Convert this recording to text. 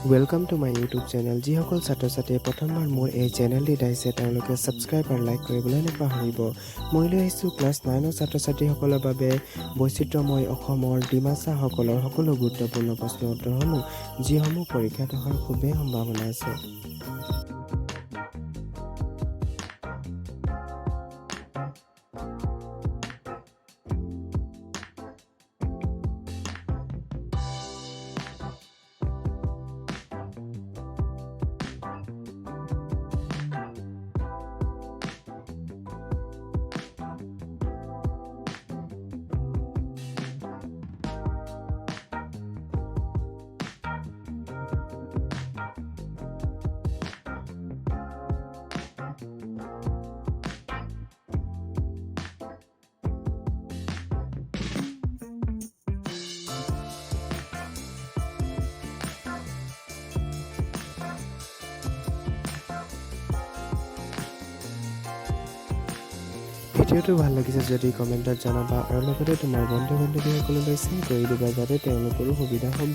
Welcome to my YouTube channel. যিসকল ছাত্ৰ-ছাত্ৰীয়ে প্ৰথমবাৰ মোৰ এই চেনেলটি চাইছে তেওঁলোকে সাবস্ক্ৰাইব আৰু লাইক কৰিবলৈ নাপাহৰিব। মই লৈ আহিছোঁ ক্লাছ 9ৰ ছাত্ৰ-ছাত্ৰীসকলৰ বাবে বৈচিত্ৰ্যময় অসমৰ ডিমাছাসকলৰ সকলো গুৰুত্বপূৰ্ণ প্ৰশ্নৰ উত্তৰসমূহ যিসমূহ পৰীক্ষাত অহাৰ খুবেই সম্ভাৱনা আছে। ভিডিঅ'টো ভাল লাগিছে যদি কমেণ্টত জনাবা আৰু লগতে তোমাৰ বন্ধু-বান্ধৱীসকললৈ শ্বেয়াৰ কৰি দিবা যাতে তেওঁলোকৰো সুবিধা হ'ব।